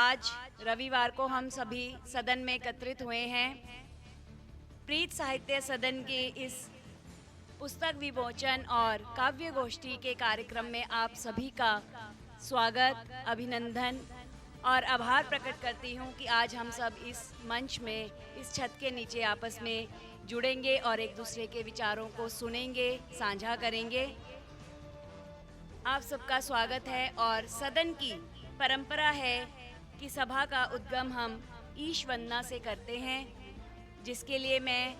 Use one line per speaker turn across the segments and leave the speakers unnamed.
आज रविवार को हम सभी सदन में एकत्रित हुए हैं। प्रीत साहित्य सदन के इस पुस्तक विमोचन और काव्य गोष्ठी के कार्यक्रम में आप सभी का स्वागत, अभिनंदन और आभार प्रकट करती हूँ कि आज हम सब इस मंच में, इस छत के नीचे आपस में जुड़ेंगे और एक दूसरे के विचारों को सुनेंगे, साझा करेंगे। आप सबका स्वागत है। और सदन की परंपरा है कि सभा का उद्गम हम ईश वंदना से करते हैं, जिसके लिए मैं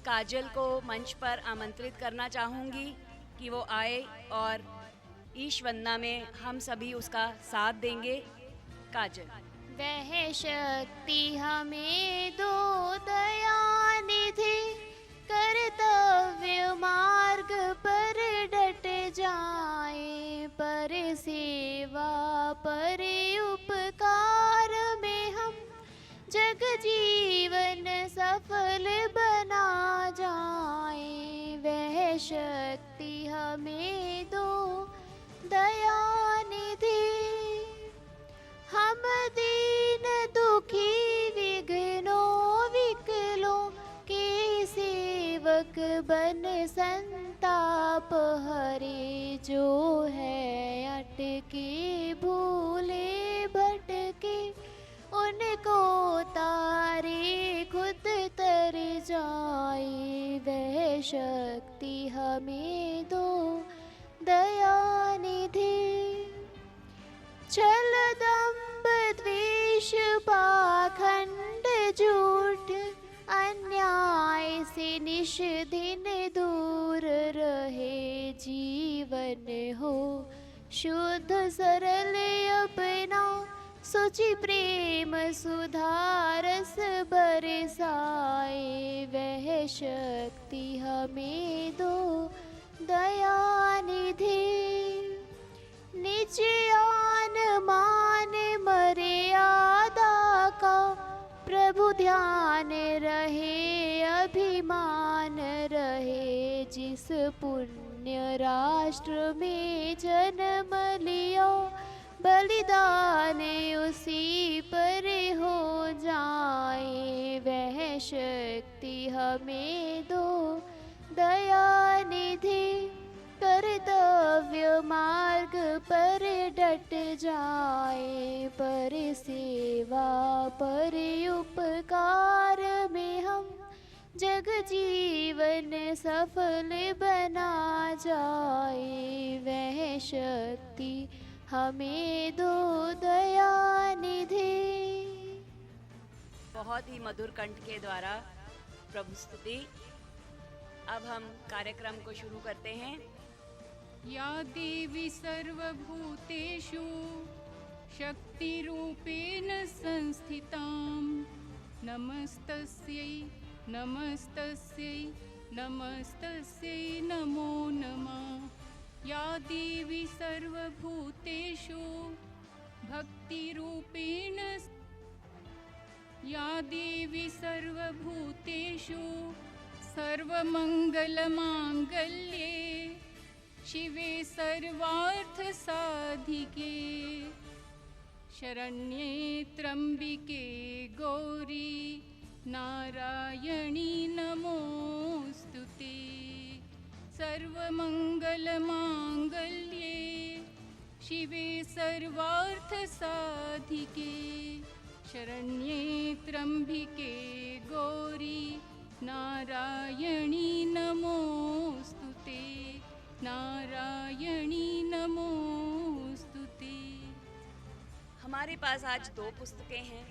काजल को मंच पर आमंत्रित करना चाहूँगी कि वो आए और ईश वंदना में हम सभी उसका साथ देंगे। काजल।
वह शक्ति हमें दो दया निधि, कर्तव्य मार्ग पर डट जाए, पर सेवा पर उपकार में हम जग जीवन सफल बना जाए। वह शक्ति हमें दो दया निधि, हम दीन दुखी विघ्नों विकलों के सेवक बन संताप हरे। जो है अटके भूले भटके, उनको तारे खुद तर जाए। वह शक्ति हमें दो दया निधि, छल दंभ द्वेष पाखंड झूठ अन्याय से निश दिन दूर रहे। जीवन हो शुद्ध सरल अपना, सोची प्रेम सुधारस बरसाए। वह शक्ति हमें दो दया निधि, निज आन मान मर्यादा का प्रभु ध्यान रहे, अभिमान रहे। जिस पुण्य राष्ट्र में जन्म लिया, बलिदान उसी पर हो जाए। वह शक्ति हमें दो दया निधि, कर्तव्य मार्ग पर डट जाए, पर सेवा पर उपकार में हम जग जीवन सफल बना जाए। वह शक्ति हमें दो दया निधि।
बहुत ही मधुर कंठ के द्वारा प्रभु स्तुति। अब हम कार्यक्रम को शुरू करते हैं।
या देवी सर्वभूतेषु शक्तिरूपेण संस्थितां, नमस्तस्यै नमस्तस्यै नमस्तस्यै नमो नमः। या देवी सर्वभूतेषु भक्तिरूपेण, या देवी सर्वभूतेषु सर्वमंगलमांगल्ये, शिवे सर्वार्थ साधिके, शरण्ये त्र्यंबिके गौरी नारायणी नमोस्तुते। सर्वमंगलमांगल्ये शिवे सर्वार्थ साधिके, शरण्ये त्र्यंबिके गौरी नारायणी नमोस्तुते, नारायणी नमोस्तुते।
हमारे पास आज दो पुस्तकें हैं,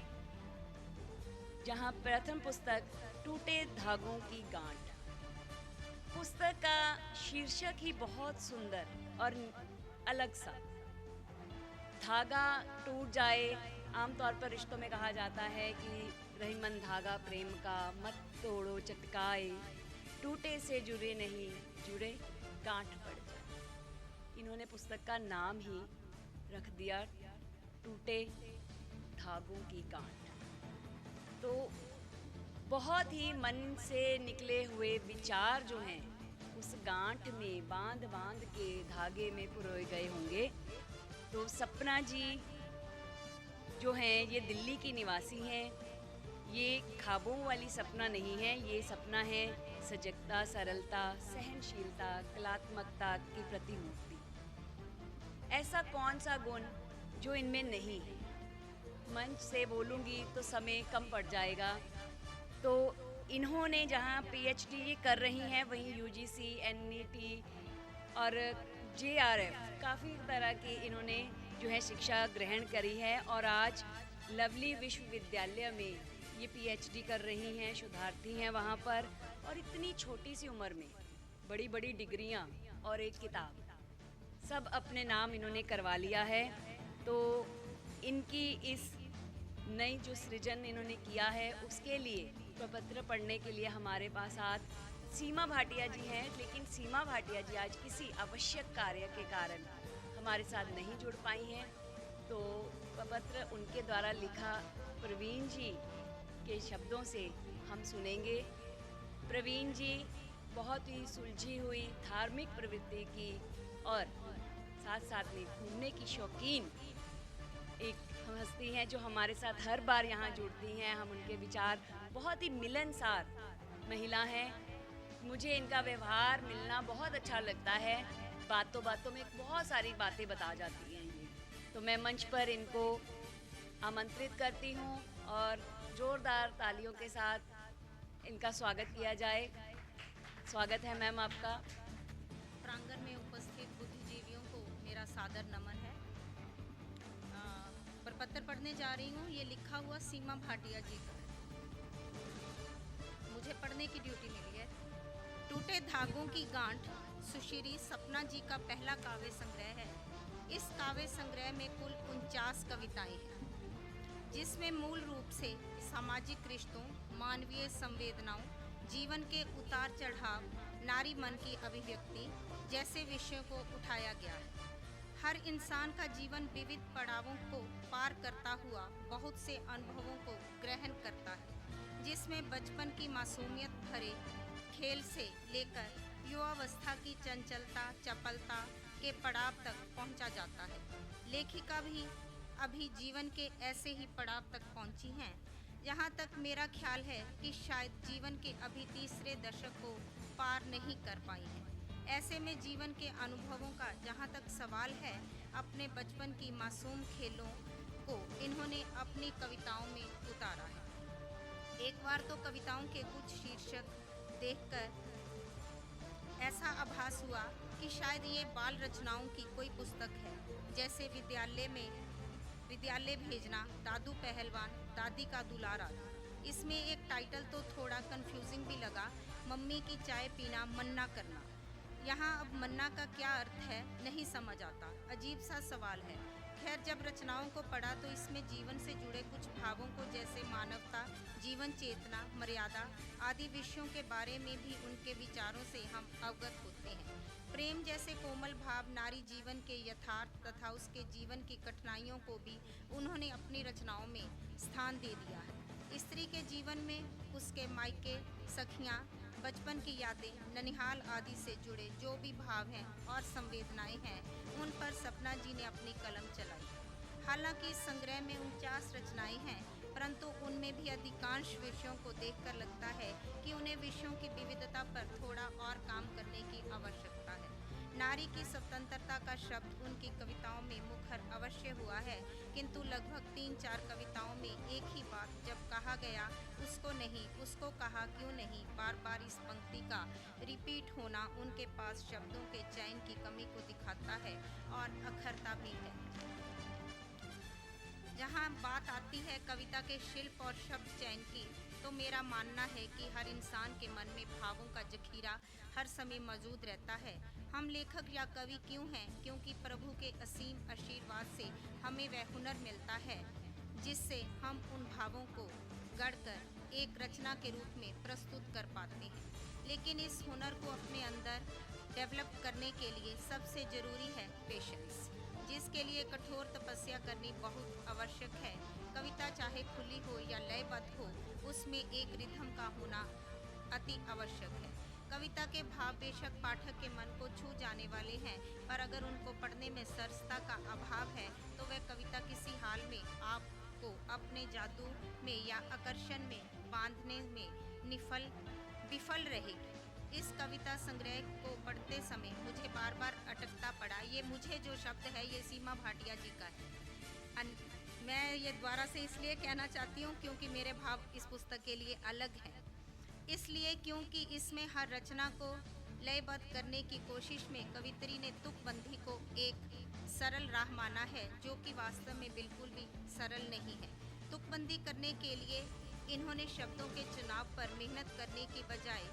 जहां प्रथम पुस्तक टूटे धागों की गांठ। पुस्तक का शीर्षक ही बहुत सुंदर और अलग सा। धागा टूट जाए, आमतौर पर रिश्तों में कहा जाता है कि रहीमन धागा प्रेम का मत तोड़ो चटकाए, टूटे से जुड़े नहीं जुड़े गांठ पड़ जाए। इन्होंने पुस्तक का नाम ही रख दिया टूटे धागों की गांठ। तो बहुत ही मन से निकले हुए विचार जो हैं उस गांठ में बांध बांध के धागे में पिरोए गए होंगे। तो सपना जी जो हैं ये दिल्ली की निवासी हैं। ये ख्वाबों वाली सपना नहीं है, ये सपना है सजगता, सरलता, सहनशीलता, कलात्मकता की प्रतिमूर्ति। ऐसा कौन सा गुण जो इनमें नहीं है? मंच से बोलूँगी तो समय कम पड़ जाएगा। तो इन्होंने जहाँ पीएचडी कर रही हैं, वहीं यूजीसी, एनईटी और जेआरएफ काफ़ी तरह की इन्होंने जो है शिक्षा ग्रहण करी है और आज लवली विश्वविद्यालय में ये पीएचडी कर रही हैं, शोधार्थी हैं वहाँ पर। और इतनी छोटी सी उम्र में बड़ी बड़ी डिग्रियाँ और एक किताब, सब अपने नाम इन्होंने करवा लिया है। तो इनकी इस नई जो सृजन इन्होंने किया है, उसके लिए प्रपत्र पढ़ने के लिए हमारे पास आज सीमा भाटिया जी हैं। लेकिन सीमा भाटिया जी आज किसी आवश्यक कार्य के कारण हमारे साथ नहीं जुड़ पाई हैं, तो प्रपत्र उनके द्वारा लिखा प्रवीण जी के शब्दों से हम सुनेंगे। प्रवीण जी बहुत ही सुलझी हुई धार्मिक प्रवृत्ति की और साथ साथ में घूमने की शौकीन एक हस्ती हैं जो हमारे साथ हर बार यहाँ जुड़ती हैं। हम उनके विचार बहुत ही मिलनसार महिला हैं। मुझे इनका व्यवहार मिलना बहुत अच्छा लगता है। बातों बातों में बहुत सारी बातें बता जाती हैं ये। तो मैं मंच पर इनको आमंत्रित करती हूँ और ज़ोरदार तालियों के साथ इनका स्वागत किया जाए। स्वागत है मैम आपका।
प्रांगण में उपस्थित बुद्धिजीवियों को मेरा सादर नमन है। प्रपत्र पढ़ने जा रही हूँ, ये लिखा हुआ सीमा भाटिया जी का है। मुझे पढ़ने की ड्यूटी मिली है। टूटे धागों की गांठ सुश्री सपना जी का पहला काव्य संग्रह है। इस काव्य संग्रह में कुल 49 कविताएं हैं, जिसमें मूल रूप से सामाजिक रिश्तों, मानवीय संवेदनाओं, जीवन के उतार चढ़ाव, नारी मन की अभिव्यक्ति जैसे विषयों को उठाया गया है। हर इंसान का जीवन विविध पड़ावों को पार करता हुआ बहुत से अनुभवों को ग्रहण करता है, जिसमें बचपन की मासूमियत भरे खेल से लेकर युवावस्था की चंचलता, चपलता के पड़ाव तक पहुंचा जाता है। लेखिका भी अभी जीवन के ऐसे ही पड़ाव तक पहुंची हैं। यहाँ तक मेरा ख्याल है कि शायद जीवन के अभी तीसरे दशक को पार नहीं कर पाई हैं। ऐसे में जीवन के अनुभवों का जहाँ तक सवाल है, अपने बचपन की मासूम खेलों को इन्होंने अपनी कविताओं में उतारा है। एक बार तो कविताओं के कुछ शीर्षक देखकर ऐसा आभास हुआ कि शायद ये बाल रचनाओं की कोई पुस्तक है, जैसे विद्यालय भेजना, दादू पहलवान, दादी का दुलारा। इसमें एक टाइटल तो थोड़ा कंफ्यूजिंग भी लगा, मम्मी की चाय पीना, मन्ना करना। यहाँ अब मन्ना का क्या अर्थ है नहीं समझ आता, अजीब सा सवाल है। खैर, जब रचनाओं को पढ़ा तो इसमें जीवन से जुड़े कुछ भावों को, जैसे मानवता, जीवन चेतना, मर्यादा आदि विषयों के बारे में भी उनके विचारों से हम अवगत होते हैं। प्रेम जैसे कोमल भाव, नारी जीवन के यथार्थ तथा उसके जीवन की कठिनाइयों को भी उन्होंने अपनी रचनाओं में स्थान दे दिया है। स्त्री के जीवन में उसके मायके, सखियाँ, बचपन की यादें, ननिहाल आदि से जुड़े जो भी भाव हैं और संवेदनाएं हैं, उन पर सपना जी ने अपनी कलम चलाई। हालांकि इस संग्रह में 49 रचनाएं हैं, परंतु उनमें भी अधिकांश विषयों को देखकर लगता है कि उन्हें विषयों की विविधता पर थोड़ा और काम करने की आवश्यकता है। नारी की स्वतंत्रता का शब्द उनकी कविताओं में मुखर अवश्य हुआ है, किंतु लगभग 3-4 कविताओं में एक ही बात जब कहा गया, उसको नहीं, उसको कहा क्यों नहीं, बार बार इस पंक्ति का रिपीट होना उनके पास शब्दों के चयन की कमी को दिखाता है और अखरता भी है। जहाँ बात आती है कविता के शिल्प और शब्द चयन की, तो मेरा मानना है कि हर इंसान के मन में भावों का जखीरा हर समय मौजूद रहता है। हम लेखक या कवि क्यों हैं? क्योंकि प्रभु के असीम आशीर्वाद से हमें वह हुनर मिलता है जिससे हम उन भावों को गढ़कर एक रचना के रूप में प्रस्तुत कर पाते हैं। लेकिन इस हुनर को अपने अंदर डेवलप करने के लिए सबसे ज़रूरी है पेशेंस, जिसके लिए कठोर तपस्या करनी बहुत आवश्यक है। कविता चाहे खुली हो या लयबद्ध हो, उसमें एक रिथम का होना अति आवश्यक है। कविता के भाव बेशक पाठक के मन को छू जाने वाले हैं, पर अगर उनको पढ़ने में सरसता का अभाव है तो वह कविता किसी हाल में आप को अपने जादू में या आकर्षण में बांधने में विफल रहेगी। इस कविता संग्रह को पढ़ते समय मुझे बार बार अटकता पड़ा। ये मुझे जो शब्द है ये सीमा भाटिया जी का है। मैं ये दोबारा से इसलिए कहना चाहती हूँ क्योंकि मेरे भाव इस पुस्तक के लिए अलग हैं। इसलिए क्योंकि इसमें हर रचना को लयबद्ध करने की कोशिश में कवित्री ने तुकबंदी को एक सरल राह माना है, जो कि वास्तव में बिल्कुल भी सरल नहीं है। तुकबंदी करने के लिए इन्होंने शब्दों के चुनाव पर मेहनत करने की बजाय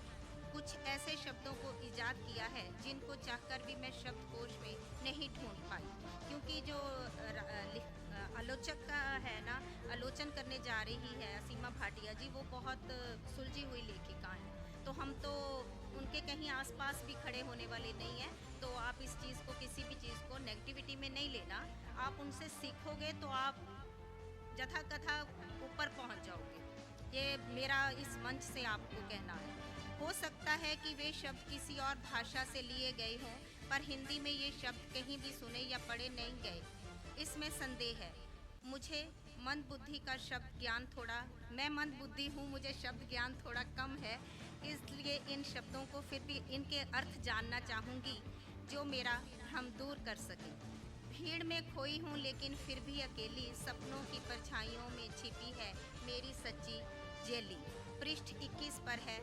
कुछ ऐसे शब्दों को ईजाद किया है जिनको चाहकर भी मैं शब्दकोश में नहीं ढूंढ पाई, क्योंकि जो आलोचक का है ना, आलोचन करने जा रही है सीमा भाटिया जी, वो बहुत सुलझी हुई लेखिका है। तो हम तो उनके कहीं आसपास भी खड़े होने वाले नहीं हैं। तो आप इस चीज़ को, किसी भी चीज़ को नेगेटिविटी में नहीं लेना। आप उनसे सीखोगे तो आप जथा कथा ऊपर पहुंच जाओगे। ये मेरा इस मंच से आपको कहना है। हो सकता है कि वे शब्द किसी और भाषा से लिए गए हों, पर हिंदी में ये शब्द कहीं भी सुने या पढ़े नहीं गए, इसमें संदेह है। मुझे मंद बुद्धि का शब्द ज्ञान थोड़ा, मैं मंद बुद्धि हूँ, मुझे शब्द ज्ञान थोड़ा कम है, इसलिए इन शब्दों को फिर भी इनके अर्थ जानना चाहूँगी जो मेरा भ्रम दूर कर सके। भीड़ में खोई हूँ लेकिन फिर भी अकेली, सपनों की परछाइयों में छिपी है मेरी सच्ची जेली। पृष्ठ 21 पर है।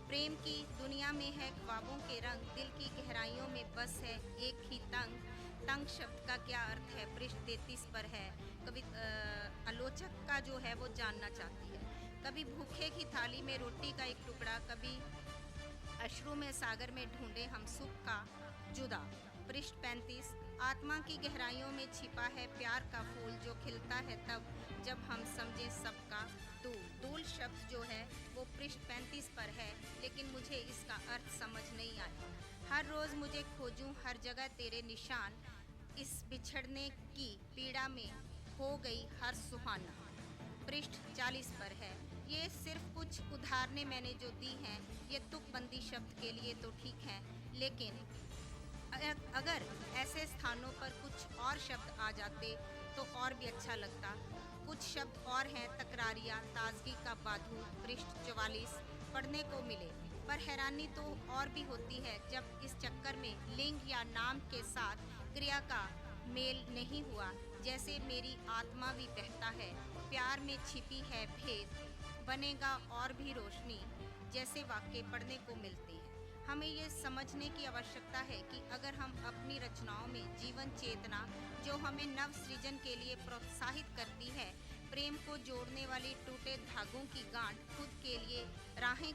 प्रेम की दुनिया में है ख्वाबों के रंग, दिल की गहराइयों में बस है एक ही तंग शब्द का क्या अर्थ है। पृष्ठ 33 पर है। आलोचक का जो है वो जानना चाहती है। कभी भूखे की थाली में रोटी का एक टुकड़ा, कभी अश्रु में सागर में ढूंढे हम सुख का जुदा। पृष्ठ 35। आत्मा की गहराइयों में छिपा है प्यार का फूल, जो खिलता है तब जब हम समझे सबका दूल शब्द जो है वो पृष्ठ 35 पर है, लेकिन मुझे इसका अर्थ समझ नहीं आया। हर रोज़ मुझे खोजूं हर जगह तेरे निशान, इस बिछड़ने की पीड़ा में हो गई हर सुहाना। पृष्ठ 40 पर है। ये सिर्फ कुछ उदाहरणें मैंने जो दी हैं, ये तुकबंदी शब्द के लिए तो ठीक हैं, लेकिन अगर ऐसे स्थानों पर कुछ और शब्द आ जाते तो और भी अच्छा लगता। कुछ शब्द और हैं, तकरारियाँ, ताजगी का बाधू। पृष्ठ 44 पढ़ने को मिले, पर हैरानी तो और भी होती है जब इस चक्कर में लिंग या नाम के साथ क्रिया का मेल नहीं हुआ। जैसे मेरी आत्मा भी बहता है, प्यार में छिपी है भेद, बनेगा और भी रोशनी, जैसे वाक्य पढ़ने को मिलते हैं। हमें ये समझने की आवश्यकता है कि अगर हम अपनी रचनाओं में जीवन चेतना जो हमें नव सृजन के लिए प्रोत्साहित करती है, प्रेम को जोड़ने वाली टूटे धागों की गांठ, खुद के लिए राहें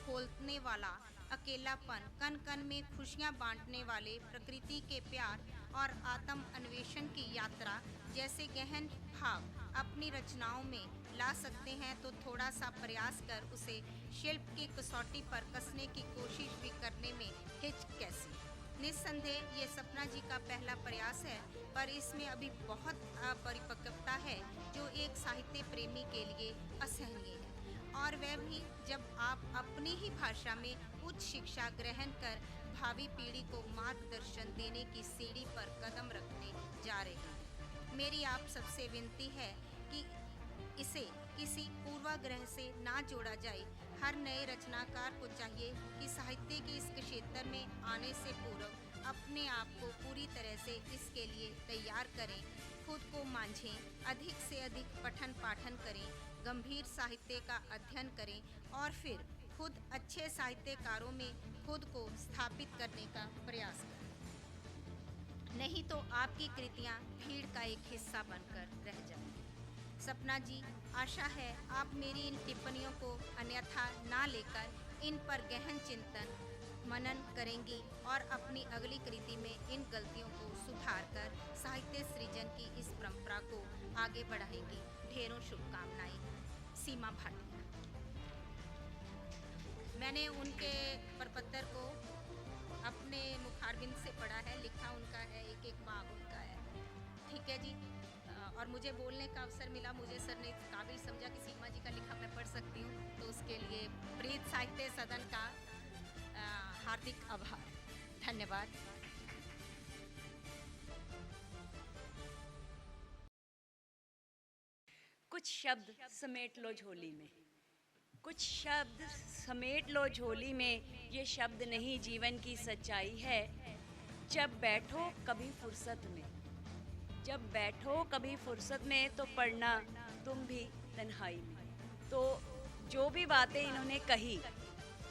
खोलने वाला अकेलापन, कण कण में खुशियां बांटने वाले प्रकृति के प्यार और आत्म अन्वेषण की यात्रा जैसे गहन भाव अपनी रचनाओं में ला सकते हैं, तो थोड़ा सा प्रयास कर उसे शिल्प की कसौटी पर कसने की कोशिश भी करने में हिच कैसी। निस्संदेह ये सपना जी का पहला प्रयास है, पर इसमें अभी बहुत अपरिपक्वता है जो एक साहित्य प्रेमी के लिए असहनीय है, और वह भी जब आप अपनी ही भाषा में उच्च शिक्षा ग्रहण कर भावी पीढ़ी को मार्गदर्शन देने की सीढ़ी पर कदम रखने जा रहे हैं। मेरी आप सबसे विनती है कि इसे किसी पूर्वाग्रह से ना जोड़ा जाए। हर नए रचनाकार को चाहिए कि साहित्य के इस क्षेत्र में आने से पूर्व अपने आप को पूरी तरह से इसके लिए तैयार करें, खुद को मांझें, अधिक से अधिक पठन पाठन करें, गंभीर साहित्य का अध्ययन करें और फिर खुद अच्छे साहित्यकारों में खुद को स्थापित करने का प्रयास करें। नहीं तो आपकी कृतियाँ भीड़ का एक हिस्सा बनकर रह जाएंगी। सपना जी, आशा है आप मेरी इन टिप्पणियों को अन्यथा ना लेकर इन पर गहन चिंतन मनन करेंगी और अपनी अगली कृति में इन गलतियों को सुधार कर साहित्य सृजन की इस परंपरा को आगे बढ़ाएंगी। ढेरों शुभकामनाएं। सीमा भाटिया। मैंने उनके प्रपत्र को अपने मुखारबिंद से पढ़ा है, लिखा उनका है, एक एक भाव उनका है। ठीक है जी। और मुझे बोलने का अवसर मिला, मुझे सर ने इस काबिल समझा कि सीमा जी का लिखा मैं पढ़ सकती हूँ, तो उसके लिए प्रीत साहित्य सदन का हार्दिक आभार। धन्यवाद।
कुछ शब्द समेट लो झोली में, कुछ शब्द समेट लो झोली में, ये शब्द नहीं जीवन की सच्चाई है। जब बैठो कभी फुर्सत में, जब बैठो कभी फुर्सत में, तो पढ़ना तुम भी तन्हाई में। तो जो भी बातें इन्होंने कही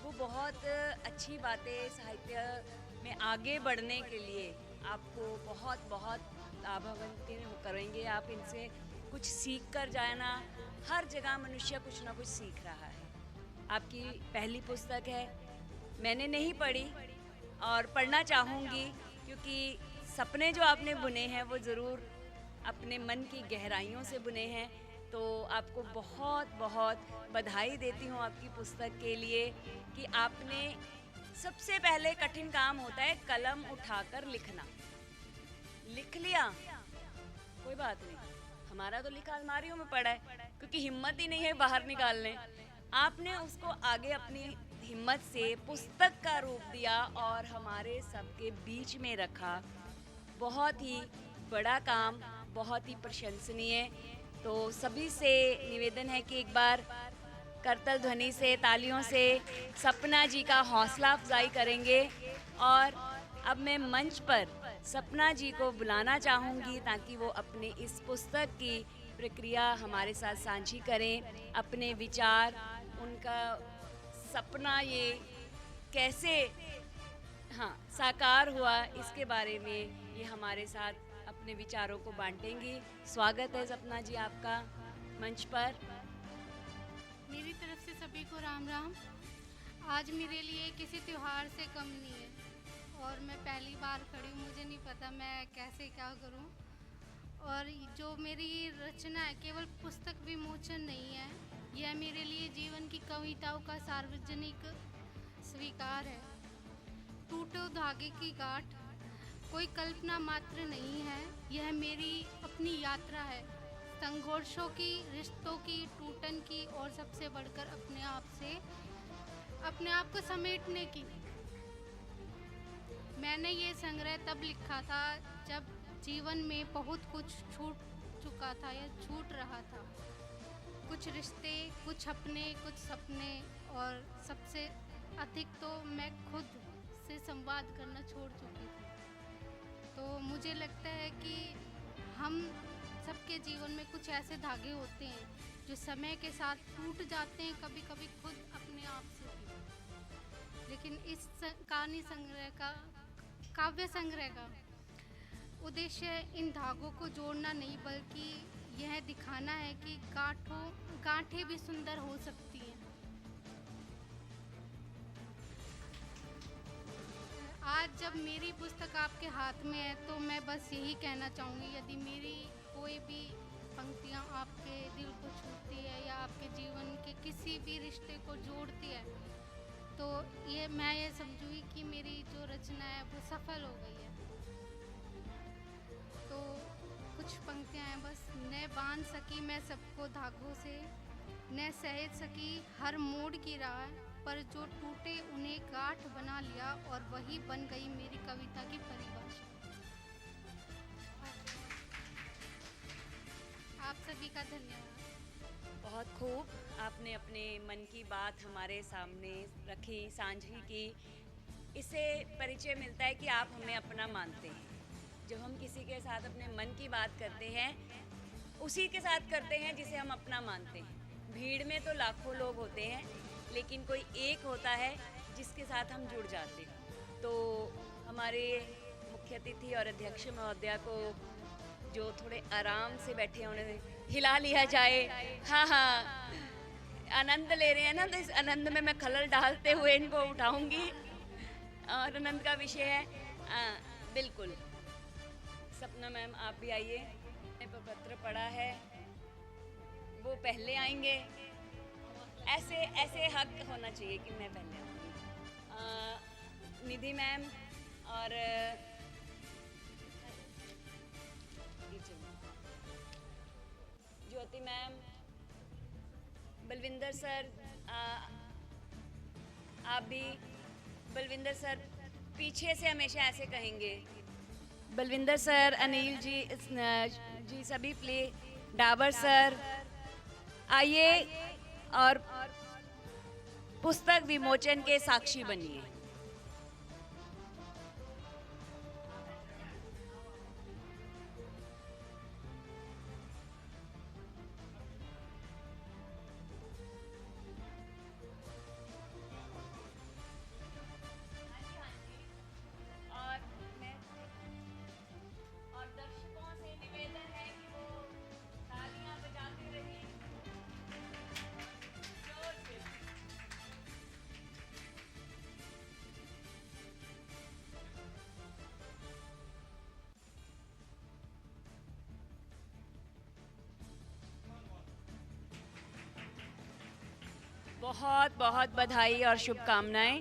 वो बहुत अच्छी बातें, साहित्य में आगे बढ़ने के लिए आपको बहुत बहुत लाभान्वित करेंगे। आप इनसे कुछ सीख कर जाना, हर जगह मनुष्य कुछ ना कुछ सीख रहा है। आपकी पहली पुस्तक है, मैंने नहीं पढ़ी और पढ़ना चाहूँगी, क्योंकि सपने जो आपने बुने हैं वो ज़रूर अपने मन की गहराइयों से बुने हैं। तो आपको बहुत बहुत बधाई देती हूँ आपकी पुस्तक के लिए कि आपने, सबसे पहले कठिन काम होता है कलम उठाकर लिखना। लिख लिया, कोई बात नहीं, हमारा तो लिखा अलमारियों में पड़ा है, क्योंकि हिम्मत ही नहीं है बाहर निकालने। आपने उसको आगे अपनी हिम्मत से पुस्तक का रूप दिया और हमारे सबके बीच में रखा। बहुत ही बड़ा काम, बहुत ही प्रशंसनीय। तो सभी से निवेदन है कि एक बार करतल ध्वनि से, तालियों से सपना जी का हौसला अफजाई करेंगे। और अब मैं मंच पर सपना जी को बुलाना चाहूँगी ताकि वो अपने इस पुस्तक की प्रक्रिया हमारे साथ साझी करें, अपने विचार, उनका सपना ये कैसे साकार हुआ, इसके बारे में ये हमारे साथ अपने विचारों को बांटेंगी। स्वागत है सपना जी आपका मंच पर।
मेरी तरफ से सभी को राम राम। आज मेरे लिए किसी त्यौहार से कम नहीं है और मैं पहली बार खड़ी हूँ, मुझे नहीं पता मैं कैसे क्या करूँ। और जो मेरी रचना है केवल पुस्तक विमोचन नहीं है, यह मेरे लिए जीवन की कविताओं का सार्वजनिक स्वीकार है। टूटे धागे की गांठ कोई कल्पना मात्र नहीं है, यह मेरी अपनी यात्रा है, संघर्षों की, रिश्तों की, टूटन की और सबसे बढ़कर अपने आप को समेटने की। मैंने ये संग्रह तब लिखा था जब जीवन में बहुत कुछ छूट चुका था या छूट रहा था। कुछ रिश्ते, कुछ अपने, कुछ सपने और सबसे अधिक तो मैं खुद से संवाद करना छोड़ चुकी थी। तो मुझे लगता है कि हम सबके जीवन में कुछ ऐसे धागे होते हैं जो समय के साथ टूट जाते हैं, कभी कभी खुद अपने आप से भी। लेकिन इस कहानी संग्रह का, काव्य संग्रह का उद्देश्य इन धागों को जोड़ना नहीं, बल्कि यह दिखाना है कि गांठें भी सुंदर हो सकती हैं। आज जब मेरी पुस्तक आपके हाथ में है तो मैं बस यही कहना चाहूँगी, यदि मेरी कोई भी पंक्तियाँ आपके दिल को छूती है या आपके जीवन के किसी भी रिश्ते को जोड़ती है, तो मैं ये समझूँगी कि मेरी जो रचना है वो सफल हो गई है। तो कुछ पंक्तियाँ हैं बस। न बांध सकी मैं सबको धागों से, न सहेज सकी हर मोड़ की राह, पर जो टूटे उन्हें गांठ बना लिया और वही बन गई मेरी कविता की परिभाषा। आप सभी का धन्यवाद।
बहुत खूब, आपने अपने मन की बात हमारे सामने रखी, साझी की। इससे परिचय मिलता है कि आप हमें अपना मानते हैं। जब हम किसी के साथ अपने मन की बात करते हैं, उसी के साथ करते हैं जिसे हम अपना मानते हैं। भीड़ में तो लाखों लोग होते हैं, लेकिन कोई एक होता है जिसके साथ हम जुड़ जाते हैं। तो हमारे मुख्य अतिथि और अध्यक्ष महोदया को जो थोड़े आराम से बैठे हैं उन्हें हिला लिया जाए। हाँ, आनंद ले रहे हैं ना, तो इस आनंद में मैं खलल डालते हुए इनको उठाऊंगी। और आनंद का विषय है बिल्कुल। सपना मैम आप भी आइए, पत्र पढ़ा है, वो पहले आएंगे। ऐसे हक होना चाहिए कि मैं पहले आऊँगी। निधि मैम और ज्योति मैम, बलविंदर सर, आप भी। बलविंदर सर पीछे से हमेशा ऐसे कहेंगे। बलविंदर सर, अनिल जी सभी प्ले, डाबर सर, आइए और पुस्तक विमोचन के साक्षी बनिए। और दर्शकों से निवेदन है कि वो तालियां बजाते रहें जोर से। बहुत बहुत बधाई और शुभकामनाएं।